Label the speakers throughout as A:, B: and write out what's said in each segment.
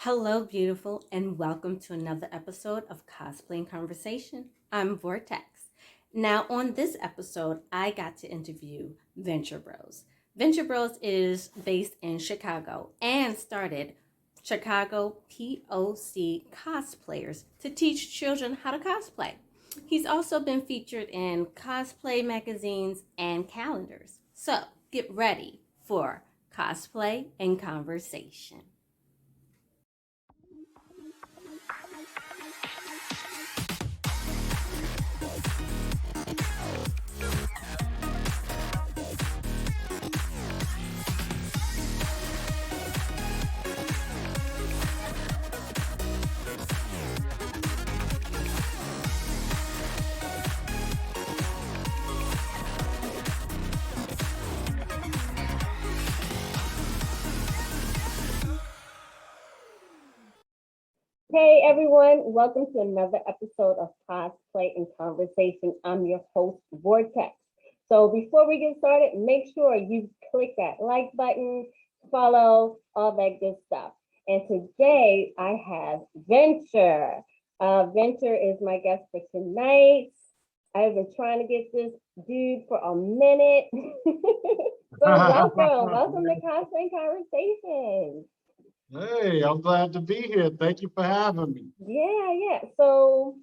A: Hello, beautiful, and welcome to another episode of Cosplay and Conversation. I'm Vortex. Now, on this episode, I got to interview Venture Bros. Venture Bros is based in Chicago and started Chicago POC Cosplayers to teach children how to cosplay. He's also been featured in cosplay magazines and calendars. So, get ready for Cosplay and Conversation.
B: Hey everyone, welcome to another episode of Cosplay and Conversation. I'm your host, Vortex. So before we get started, make sure you click that like button, follow, all that good stuff. And today I have Venture. Venture is my guest for tonight. I've been trying to get this dude for a minute. So welcome to Cosplay and Conversation.
C: Hey, I'm glad to be here. Thank you for having me.
B: Yeah. So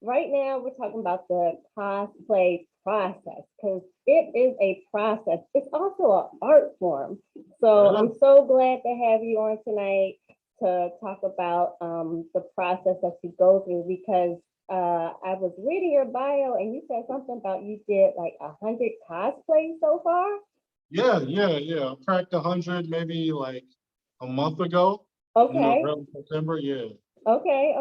B: right now we're talking about the cosplay process because it is a process. It's also an art form. So
C: Yeah.
B: I'm so glad to have you on tonight to talk about the process that you go through because I was reading your bio and you said something about you did like 100 cosplays so far.
C: Yeah. I cracked 100 maybe like a month ago,
B: Okay.
C: around September. Yeah.
B: Okay.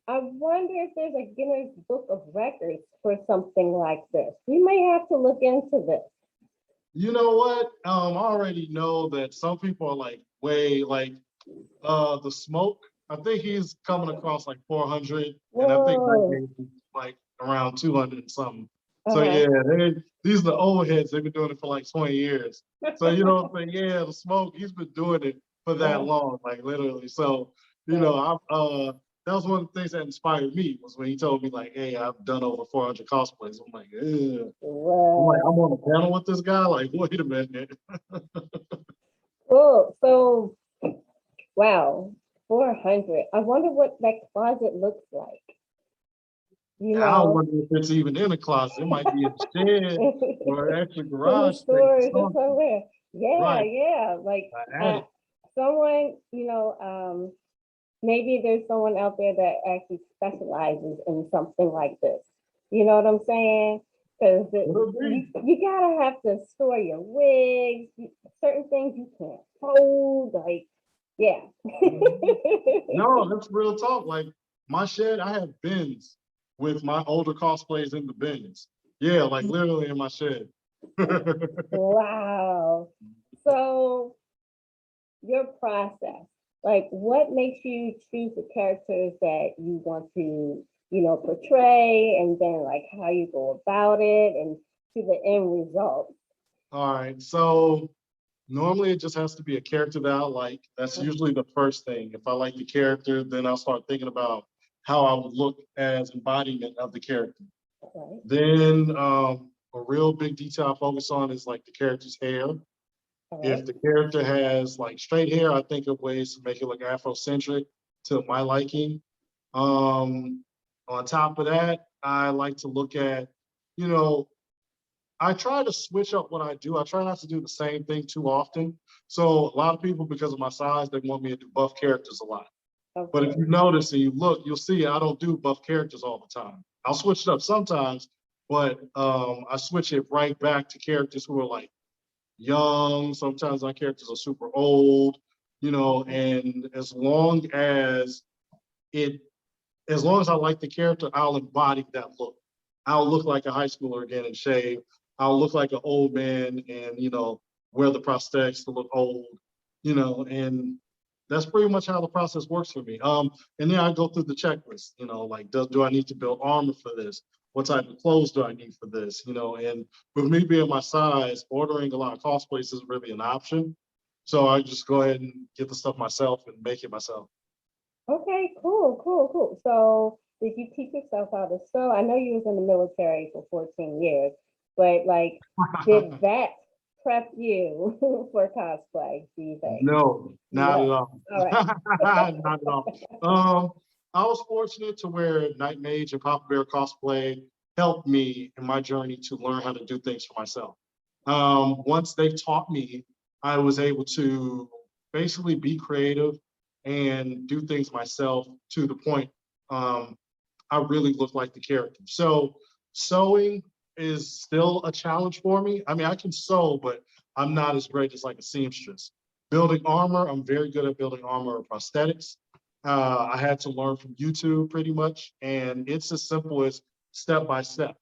B: I wonder if there's a Guinness Book of Records for something like this. We may have to look into this.
C: You know what? I already know that some people are like way like the smoke. I think he's coming across like 400, and I think my
B: Whoa.
C: game is like around 200 and something. So
B: Uh-huh.
C: yeah, these are the old heads. They've been doing it for like 20 years. So you know what I'm saying? Yeah, the smoke, he's been doing it for that
B: Uh-huh.
C: long, like literally. So,
B: Right.
C: that was one of the things that inspired me was when he told me like, hey, I've done over 400 cosplays. I'm like, yeah. I'm
B: Wow.
C: on a panel with this guy. Like, wait a minute.
B: Cool. So, wow, 400. I wonder what that closet looks like. You
C: I
B: know,
C: wonder if it's even in a closet. It might be in a shed or an extra
B: in the
C: garage space or
B: storage or
C: something.
B: somewhere.
C: Right.
B: Yeah. Like
C: I attic.
B: someone, maybe there's someone out there that actually specializes in something like this. You know what I'm saying? Because
C: Could
B: you,
C: be.
B: you gotta have to store your wigs, certain things you can't fold, like, yeah.
C: Mhm. No, that's real talk. Like my shed, I have bins with my older cosplays in the bins. Yeah, like literally in my shed.
B: Wow. So your process, like what makes you choose the characters that you want to, portray and then like how you go about it and to the end result.
C: All right. So normally it just has to be a character that I like. That's usually the first thing. If I like the character, then I'll start thinking about how I would look as embodiment of the character.
B: Okay.
C: Then a real big detail I focus on is like the character's hair.
B: All
C: If
B: right.
C: the character has like straight hair, I think of ways to make it look Afrocentric to my liking. Um, on top of that, I like to look at, you know, I try to switch up what I do. I try not to do the same thing too often. So a lot of people, because of my size, they want me to do buff characters a lot. But if
B: Okay.
C: you notice and you look, you'll see I don't do buff characters all the time. I'll switch it up sometimes, but I switch it right back to characters who are like young. Sometimes my characters are super old, and it, as long as I like the character, I'll embody that look. I'll look like a high schooler again and shave. I'll look like an old man and, wear the prosthetics to look old, and that's pretty much how the process works for me. And then I go through the checklist, like do I need to build armor for this? What type of clothes do I need for this? And with me being my size, ordering a lot of cosplays is really an option. So I just go ahead and get the stuff myself and make it myself.
B: Okay, cool. So did you teach yourself how to sew? I know you was in the military for 14 years, but like, did that prep you for cosplay, do you think?
C: No, not at
B: No.
C: all.
B: All right.
C: Not at all. I was fortunate to where Night Mage and Papa Bear Cosplay helped me in my journey to learn how to do things for myself. Once they taught me, I was able to basically be creative and do things myself to the point I really look like the character. So sewing is still a challenge for me. I mean, I can sew, but I'm not as great as like a seamstress. Building armor, I'm very good at building armor or prosthetics. I had to learn from YouTube pretty much, and it's as simple as step by step.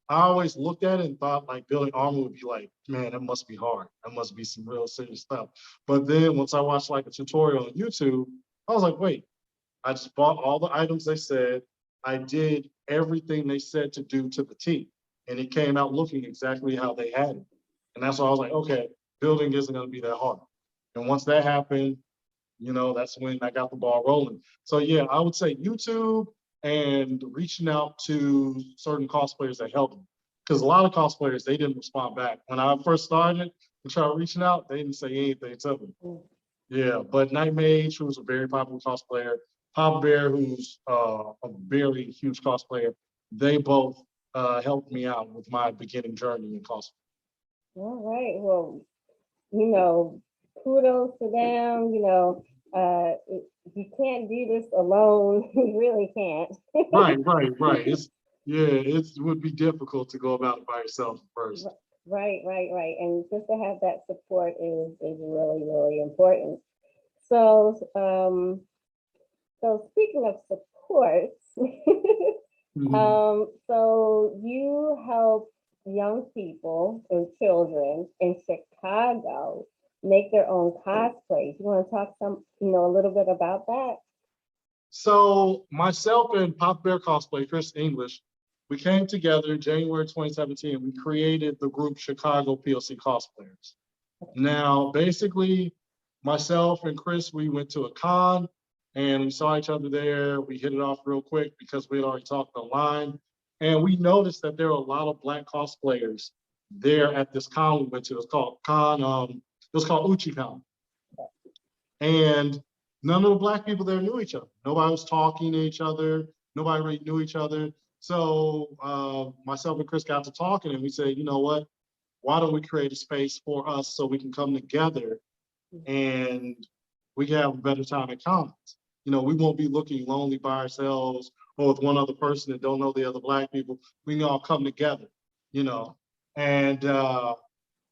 C: I always looked at it and thought like building armor would be like, man, that must be hard. That must be some real serious stuff. But then once I watched like a tutorial on YouTube, I was like, wait, I just bought all the items they said. I did everything they said to do to the T, and it came out looking exactly how they had it. And that's why I was like, okay, building isn't going to be that hard. And once that happened, that's when I got the ball rolling. So yeah, I would say YouTube and reaching out to certain cosplayers that helped me. Because a lot of cosplayers, they didn't respond back. When I first started and tried reaching out, they didn't say anything to me. Yeah, but Night Mage, who's a very popular cosplayer, Papa Bear, who's a very huge cosplayer, they both helped me out with my beginning journey in cosplay.
B: All right. Well, kudos to them. You can't do this alone. You really can't.
C: Right. It would be difficult to go about it by yourself first.
B: Right. And just to have that support is really, really important. So, so speaking of support, so you help young people and children in Chicago make their own cosplays. You want to talk a little bit about that?
C: So myself and Pop Bear Cosplay, Chris English, we came together in January 2017. We created the group Chicago POC Cosplayers. Now, basically, myself and Chris, we went to a con and we saw each other there. We hit it off real quick because we had already talked online. And we noticed that there were a lot of Black cosplayers there at this con we went to. It was called UchiCon. And none of the Black people there knew each other. Nobody was talking to each other. Nobody really knew each other. So myself and Chris got to talking and we said, you know what? Why don't we create a space for us so we can come together and we can have a better time at cons? We won't be looking lonely by ourselves or with one other person that don't know the other Black people. We can all come together, you know. And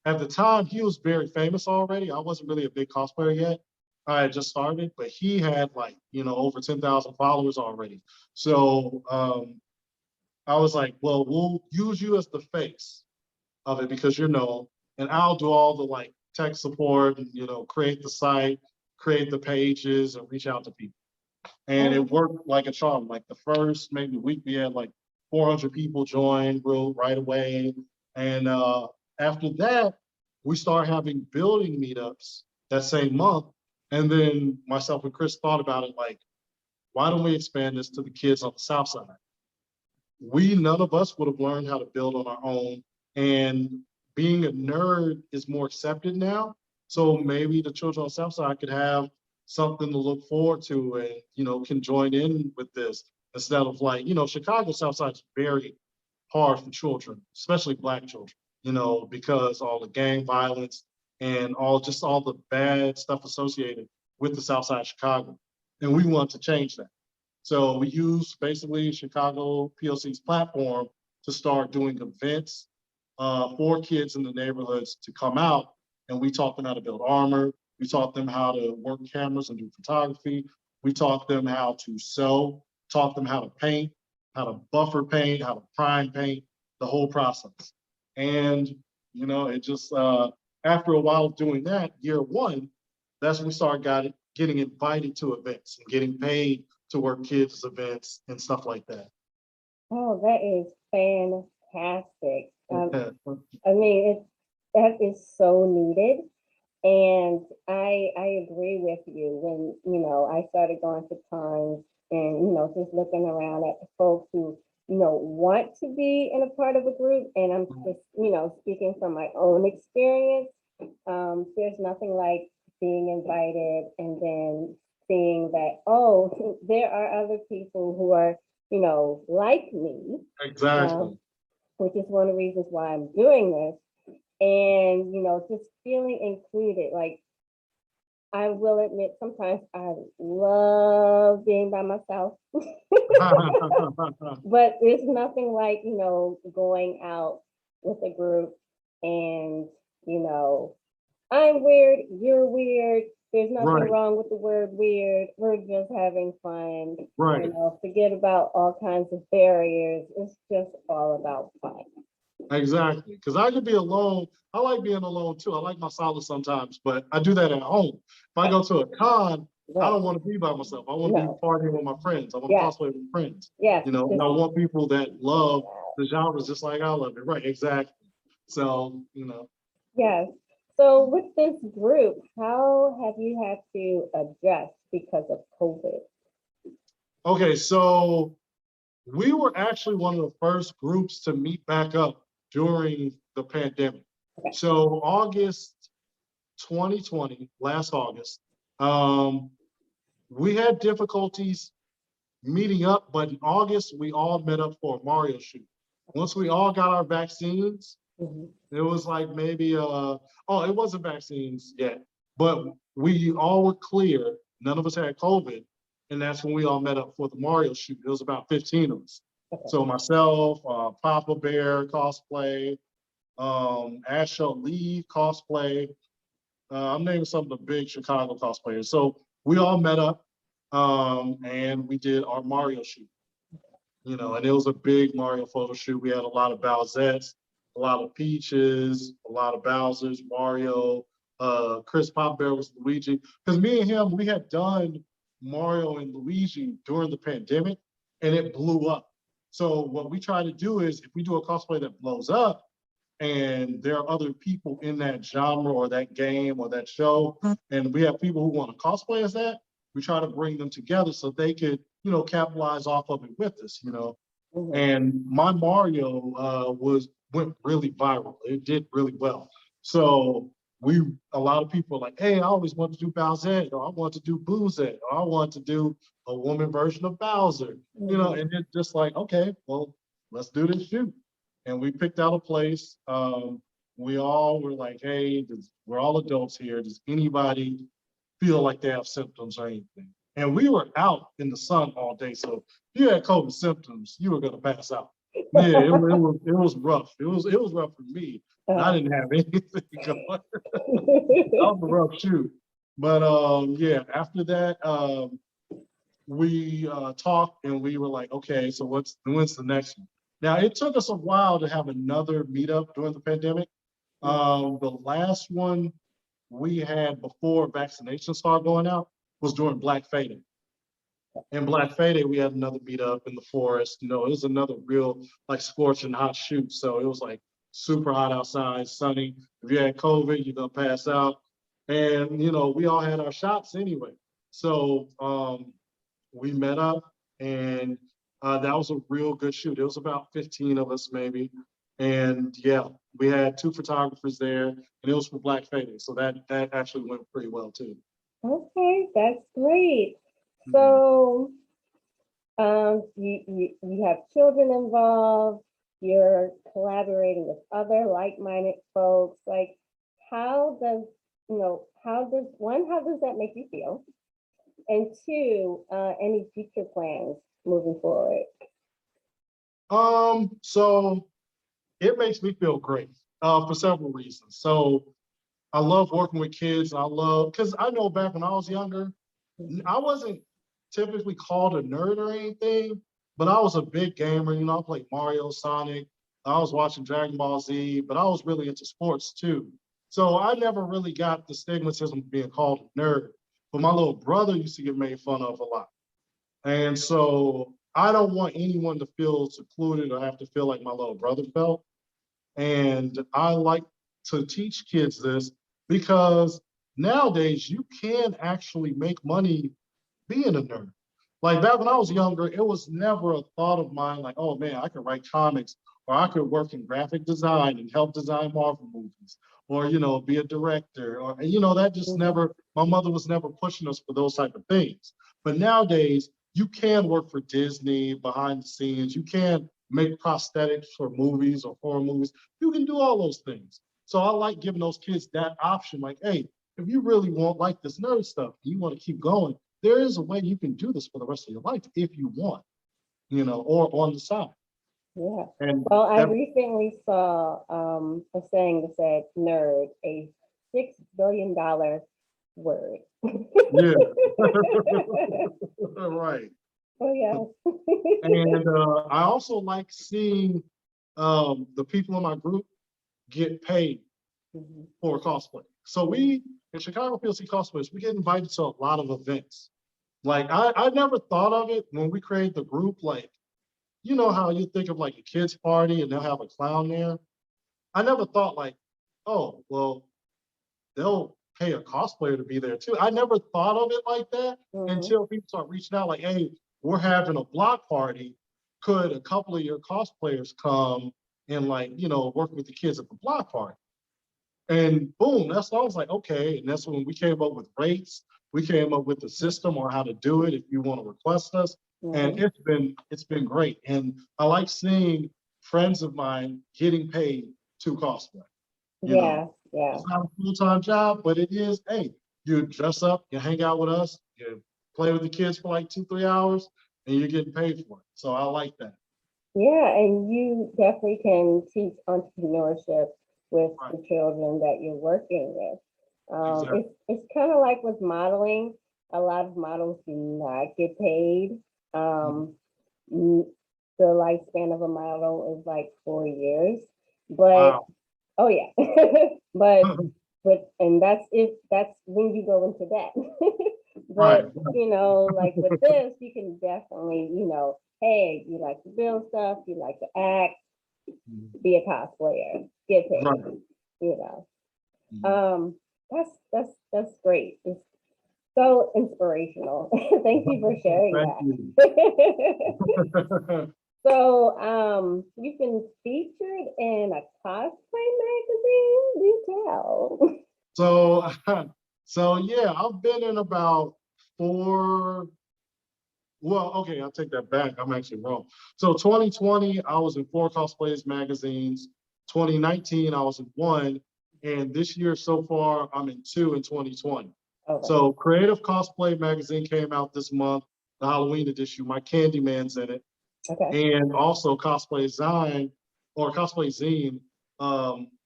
C: at the time, he was very famous already. I wasn't really a big cosplayer yet. I had just started, but he had like, over 10,000 followers already. So I was like, well, we'll use you as the face of it because you're known, and I'll do all the like tech support and create the site, create the pages, and reach out to people. And it worked like a charm. Like the first maybe week, we had like 400 people join right away, and after that, we started having building meetups that same month. And then myself and Chris thought about it like, why don't we expand this to the kids on the South Side? None of us would have learned how to build on our own. And being a nerd is more accepted now. So maybe the children on the South Side could have something to look forward to and, can join in with this instead of like, Chicago South Side is very hard for children, especially Black children, because all the gang violence and all the bad stuff associated with the South Side of Chicago. And we want to change that. So we use basically Chicago PLC's platform to start doing events for kids in the neighborhoods to come out, and we taught them how to build armor. We taught them how to work cameras and do photography. We taught them how to sew, taught them how to paint, how to buffer paint, how to prime paint, the whole process. And, it just, after a while of doing that, year one, that's when we started getting invited to events and getting paid to work kids' events and stuff like that.
B: Oh, that is fantastic. I mean, that is so needed. And I agree with you. When, I started going to cons and, just looking around at the folks who, want to be in a part of a group. And I'm just, speaking from my own experience. There's nothing like being invited and then seeing that, oh, there are other people who are, like me,
C: Exactly.
B: which is one of the reasons why I'm doing this. And, just feeling included. Like, I will admit, sometimes I love being by myself, but there's nothing like, going out with a group and, you know, I'm weird, you're weird. There's nothing
C: Right,
B: wrong with the word weird. We're just having fun.
C: right.
B: Forget about all kinds of barriers. It's just all about fun.
C: Exactly. Because I could be alone. I like being alone too. I like my solace sometimes, but I do that at home. If I go to a con, I
B: Right.
C: don't want to be by myself. I want to be
B: No.
C: partying with my friends. I want to
B: Yes.
C: cosplay with friends.
B: Yes.
C: And I want people that love the genres just like I love it. Right, exactly. So,
B: Yes. So with this group, how have you had to adjust because of COVID?
C: okay, so we were actually one of the first groups to meet back up during the pandemic.
B: Okay.
C: So August 2020, last August, um, we had difficulties meeting up, but in August, we all met up for a Mario shoot. Once we all got our vaccines,
B: Mhm.
C: it was like maybe, it wasn't vaccines yet, but we all were clear. None of us had COVID. And that's when we all met up for the Mario shoot. It was about 15 of us.
B: Okay.
C: So myself, Papa Bear cosplay, Asha Lee cosplay. I'm naming some of the big Chicago cosplayers. So we all met up and we did our Mario shoot. And it was a big Mario photo shoot. We had a lot of Bowsettes, a lot of Peaches, a lot of Bowsers, Mario, Chris Pop Bear was Luigi. Because me and him, we had done Mario and Luigi during the pandemic, and it blew up. So what we try to do is, if we do a cosplay that blows up, and there are other people in that genre or that game or that show, and we have people who want to cosplay as that, we try to bring them together so they could, capitalize off of it with us.
B: Mhm.
C: And my Mario went really viral. It did really well. So a lot of people are like, hey, I always want to do Bowsette, or I want to do Boozette, or I want to do a woman version of Bowser, and it's just like, okay, well, let's do this shoot. And we picked out a place. We all were like, hey, we're all adults here. Does anybody feel like they have symptoms or anything? And we were out in the sun all day. So if you had COVID symptoms, you were going to pass out. Yeah, it was rough. It was rough for me. I didn't have anything going. That was a rough shoot. But yeah, after that, we talked and we were like, okay, so when's the next one? Now it took us a while to have another meetup during the pandemic. The last one we had before vaccinations started going out was during Black Friday. And Black Friday, we had another meetup in the forest. It was another real like scorching hot shoot. So it was like super hot outside, sunny. If you had COVID, you're gonna pass out. And we all had our shots anyway. So we met up and that was a real good shoot. It was about 15 of us maybe. And yeah, we had two photographers there and it was for Black Friday. So that actually went pretty well too.
B: Okay, that's great.
C: Mhm.
B: So you have children involved, you're collaborating with other like-minded folks. Like, how does, how does that make you feel? And two, any future plans moving forward?
C: So it makes me feel great for several reasons. So I love working with kids. Because I know back when I was younger, I wasn't typically called a nerd or anything, but I was a big gamer. I played Mario, Sonic. I was watching Dragon Ball Z, but I was really into sports too. So I never really got the stigmatism of being called a nerd. But my little brother used to get made fun of a lot. And so I don't want anyone to feel secluded or have to feel like my little brother felt. And I like to teach kids this because nowadays you can actually make money being a nerd. Like back when I was younger, it was never a thought of mine like, oh man, I could write comics or I could work in graphic design and help design Marvel movies or, be a director or, that just never, my mother was never pushing us for those type of things. But nowadays you can work for Disney behind the scenes. You can make prosthetics for movies or horror movies. You can do all those things. So I like giving those kids that option. Like, hey, if you really want like this nerd stuff, you want to keep going, there is a way you can do this for the rest of your life if you want, or on the side.
B: Yeah.
C: And
B: Well, I
C: that,
B: recently saw a saying that said nerd, a $6 billion word.
C: yeah, right.
B: Oh yes.
C: And I also like seeing the people in my group get paid
B: Mhm.
C: for cosplay. So we, in Chicago POC Cosplayers, we get invited to a lot of events. Like I never thought of it when we created the group, like, you know how you think of like a kid's party and they'll have a clown there. I never thought like, oh, well, they'll pay a cosplayer to be there too. I never thought of it like that
B: Mhm.
C: until people start reaching out like, hey, we're having a block party. Could a couple of your cosplayers come and like, work with the kids at the block party? And boom, that's I was like, okay. And that's when we came up with rates. We came up with the system on how to do it if you want to request us. And
B: Mhm.
C: it's been great. And I like seeing friends of mine getting paid to cosplay. You know,
B: Yeah. Yeah.
C: it's not a full-time job, but it is, hey, you dress up, you hang out with us, you play with the kids for like 2, 3 hours, and you're getting paid for it. So I like that.
B: Yeah, and you definitely can teach entrepreneurship with
C: Right.
B: the children that you're working with.
C: Exactly.
B: It's kind of like with modeling. A lot of models do not get paid.
C: Mhm.
B: Um, the lifespan of a model is like 4 years, but
C: Wow.
B: oh yeah, but and that's when you go into that.
C: Right.
B: But like with this, you can definitely, hey, you like to build stuff, you like to act,
C: Mhm.
B: be a cosplayer, get paid,
C: Right.
B: you know.
C: Mhm.
B: Um, that's great. It's so inspirational. Thank you for sharing
C: Thank you.
B: that. So, you've been featured in a cosplay magazine. Do tell.
C: So, so yeah, I've been in about four. Well, okay, I'll take that back. I'm actually wrong. So 2020, I was in 4 Cosplayers magazines. 2019, I was in one. And this year so far, I'm in two in 2020.
B: Okay.
C: So Creative Cosplay magazine came out this month, the Halloween edition. My Candyman's in it.
B: Okay.
C: And also Cosplay Zine or Cosplay Zine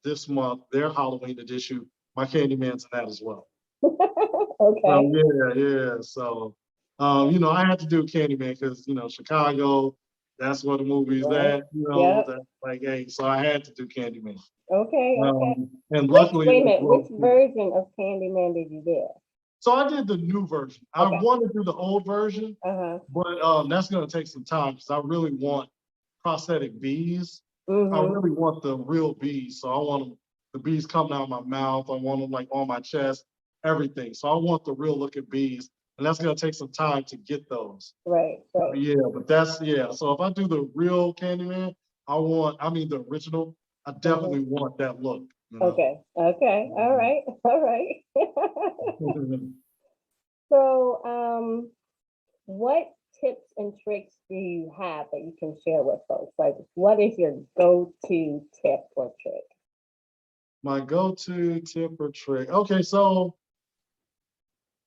C: this month, their Halloween edition. My Candyman's in that as well. So
B: Okay.
C: yeah. So I had to do Candyman because Chicago, that's where the movie's
B: Right.
C: at.
B: Yep.
C: That like hey, so I had to do Candyman.
B: Okay. Okay.
C: And
B: Which
C: luckily it
B: Wait a
C: was
B: minute. Which
C: well received.
B: version of Candyman did you do?
C: So I did the new version. I
B: Okay.
C: want to do the old version,
B: Uh-huh.
C: but that's gonna take some time because I really want prosthetic bees. I
B: Mm-hmm.
C: really want the real bees. So I want the bees coming out of my mouth. I want them like on my chest, everything. So I want the real looking bees. And that's gonna take some time to get those.
B: Right. Right.
C: Yeah, but that's yeah. So if I do the real Candyman, I mean the original, I
B: Mm-hmm.
C: definitely want that look, you know.
B: Okay. Okay. All
C: Mhm.
B: right. All right. So, what tips and tricks do you have that you can share with folks? Like, what is your go-to tip or trick?
C: My go-to tip or trick. Okay, so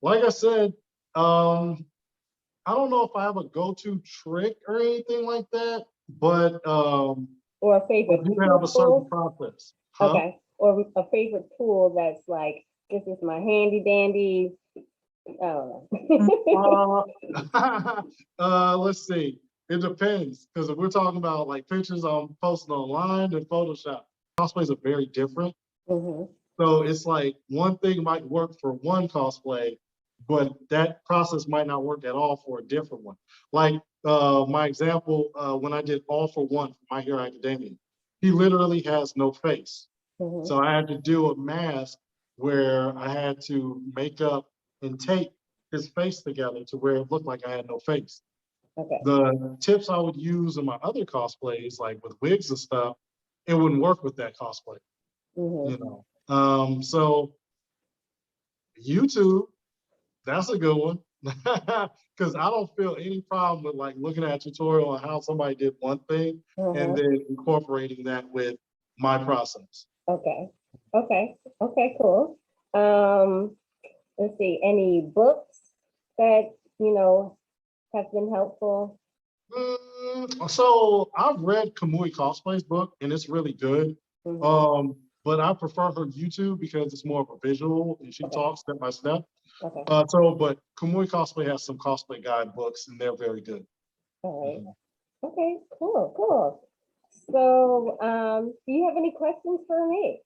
C: like I said, I don't know if I have a go-to trick or anything like that, but
B: Or a
C: I
B: favorite
C: do have a certain
B: tool?
C: process. Huh?
B: Okay. Or a favorite tool that's like, this is my handy dandy. I don't know.
C: Uh, let's see. It depends because if we're talking about like pictures I'm posting online and Photoshop, cosplays are very different.
B: Hmm.
C: So it's like one thing might work for one cosplay, but that process might not work at all for a different one. Like my example, when I did All for One for My Hero Academia, he literally has no face.
B: Hmm.
C: So I had to do a mask where I had to make up and tape his face together to where it looked like I had no face.
B: Okay.
C: The tips I would use in my other cosplays, like with wigs and stuff, it wouldn't work with that cosplay,
B: Mm-hmm.
C: you know. So YouTube, that's a good one. Because I don't feel any problem with like looking at a tutorial on how somebody did one thing and
B: Uh-huh.
C: then incorporating that with my process.
B: Okay. Okay. Okay, cool. Let's see, any books that, have been helpful?
C: So I've read Kamui Cosplay's book and it's really good.
B: Mm-hmm.
C: But I prefer her YouTube because it's more of a visual and she
B: Okay.
C: talks step by step.
B: Okay.
C: But Kamui Cosplay has some cosplay guide books and they're very good.
B: All right.
C: Mhm.
B: Okay, cool, cool. So, do you have any questions for me?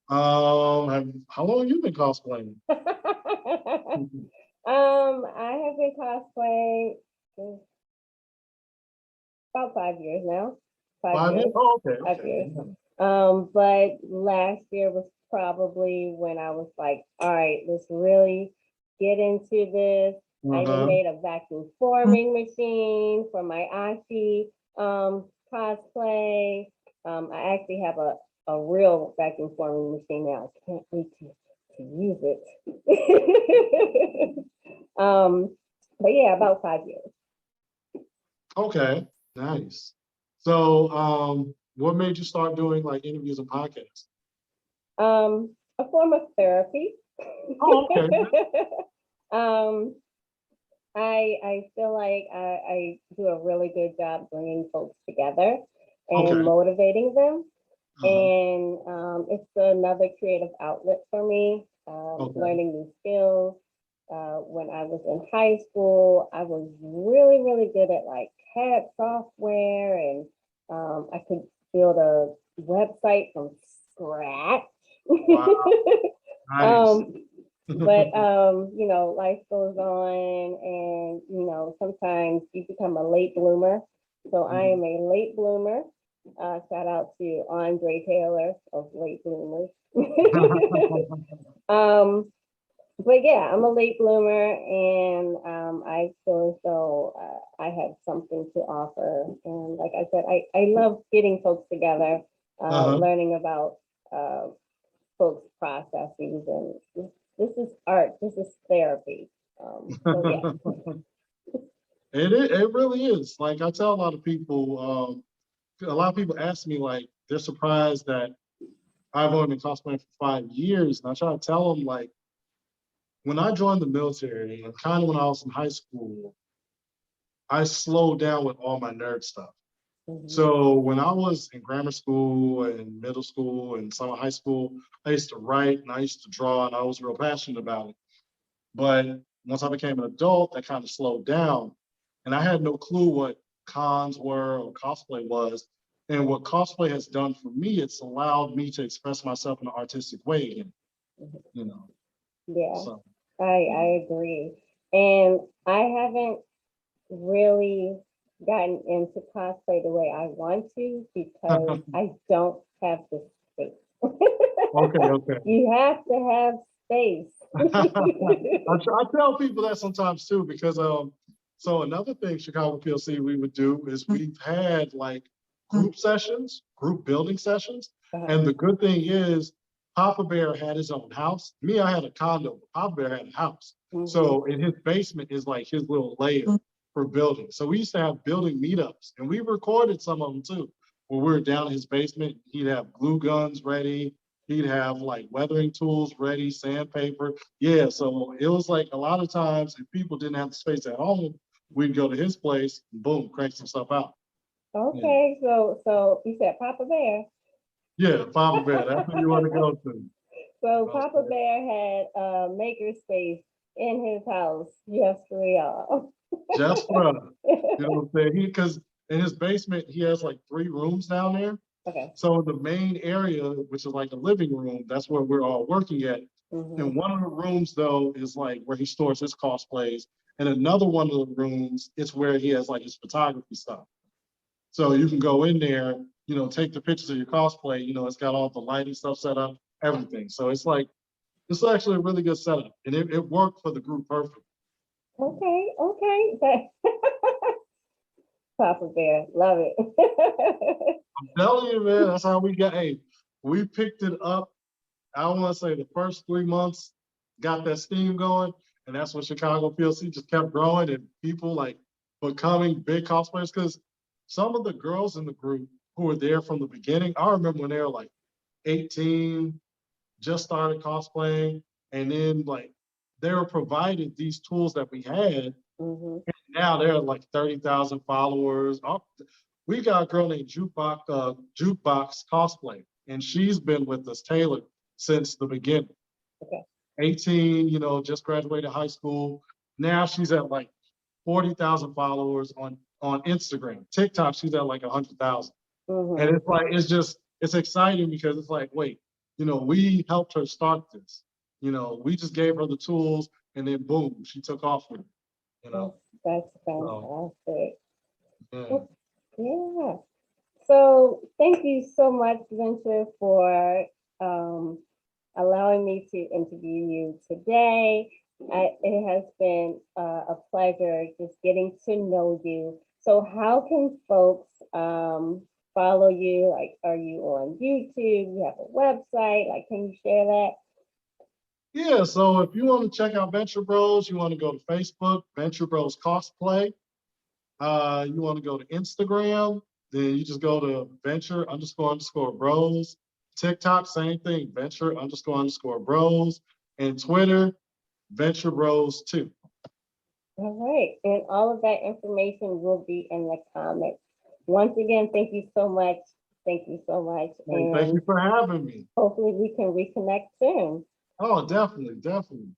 C: How long have you been cosplaying?
B: I have been cosplaying for about 5 years now. 5 years.
C: 5 years? Oh, okay,
B: 5 years.
C: okay.
B: But last year was probably when I was like, all right, let's really get into this. I even
C: Uh-huh.
B: made a vacuum forming machine for my Ashi cosplay. I actually have a real vacuum forming machine now. I can't wait to use it. But yeah, about 5 years.
C: Okay, nice. So, what made you start doing like interviews and podcasts?
B: A form of therapy.
C: Oh, okay.
B: um, I feel like I do a really good job bringing folks together and
C: Okay.
B: motivating them.
C: Uh-huh.
B: And it's another creative outlet for me,
C: Okay.
B: learning new skills. When I was in high school, I was really, really good at like CAD software, and I could build a website from scratch.
C: Wow, nice.
B: um, but life goes on, and sometimes you become a late bloomer. So I am a late bloomer. Shout out to Andre Taylor of Late Bloomers. um, but yeah, I'm a late bloomer, and I feel as though I have something to offer. And like I said, I love getting folks together,
C: Uh-huh.
B: learning about uh, folks' processes, and this is art. This is therapy. So yeah.
C: It really is. Like I tell a lot of people ask me like they're surprised that I've only been cosplaying for 5 years. And I try to tell them like when I joined the military and kind of when I was in high school, I slowed down with all my nerd stuff.
B: Mhm.
C: So when I was in grammar school and middle school and some high school, I used to write and I used to draw and I was real passionate about it. But once I became an adult, that kind of slowed down. And I had no clue what cons were or cosplay was. And what cosplay has done for me, it's allowed me to express myself in an artistic way again, you know.
B: Yeah,
C: So
B: I agree. And I haven't really gotten into cosplay the way I want to because
C: okay,
B: I don't have the space.
C: okay.
B: You have to have space.
C: I tell people that sometimes too, because so another thing Chicago PLC we would do is we've had like group sessions, group building sessions. And the good thing is Papa Bear had his own house. Me, I had a condo, but Papa Bear had a house.
B: Mhm.
C: So in his basement is like his little lair for building. So we used to have building meetups and we recorded some of them too. When we were down in his basement, he'd have glue guns ready. He'd have like weathering tools ready, sandpaper. Yeah, so it was like a lot of times if people didn't have the space at home, we'd go to his place, and boom, crank some stuff out. Yeah,
B: Okay, so you said Papa Bear.
C: yeah, Papa Bear, that's who you want to go to.
B: So
C: That's
B: Papa Bear had a maker space in his house just for y'all.
C: just for us. You know what I'm saying? Because in his basement, he has like 3 rooms down there.
B: Okay.
C: So the main area, which is like the living room, that's where we're all working at.
B: Hmm.
C: And one of the rooms though is like where he stores his cosplays. And another one of the rooms is where he has like his photography stuff. So you can go in there, take the pictures of your cosplay. It's got all the lighting stuff set up. everything. So it's like, it's actually a really good setup, and it worked for the group perfect.
B: Okay, okay. Papa Bear, love it.
C: I'm telling you, man, that's how we got. Hey, we picked it up. I want to say the first 3 months got that steam going, and that's when Chicago POC just kept growing and people like becoming big cosplayers. Because some of the girls in the group who were there from the beginning, I remember when they were like 18, just started cosplaying, and then like they were provided these tools that we had.
B: Mhm.
C: Now they're like 30,000 followers. We got a girl named Jukebox Cosplay, and she's been with us, Taylor, since the beginning.
B: Okay.
C: 18, just graduated high school. Now she's at like 40,000 followers on Instagram. TikTok, she's at like 100,000. And
B: Mhm.
C: it's like, it's exciting because it's like, wait, we helped her start this. We just gave her the tools and then boom, she took off with it, you know?
B: That's
C: So,
B: fantastic.
C: yeah.
B: Yeah. So thank you so much, Venture, for allowing me to interview you today. It has been a pleasure just getting to know you. So how can folks follow you? Like, are you on YouTube? You have a website? Like, can you share that?
C: Yeah, so if you want to check out Venture Bros, you want to go to Facebook, Venture Bros Cosplay. You want to go to Instagram, then you just go to venture__bros. TikTok, same thing, venture__bros. And Twitter, Venture Bros 2.
B: All right. And all of that information will be in the comments. Once again, thank you so much. Thank you so much.
C: Hey, thank you
B: And
C: for having me.
B: hopefully we can reconnect soon.
C: Oh, definitely, definitely.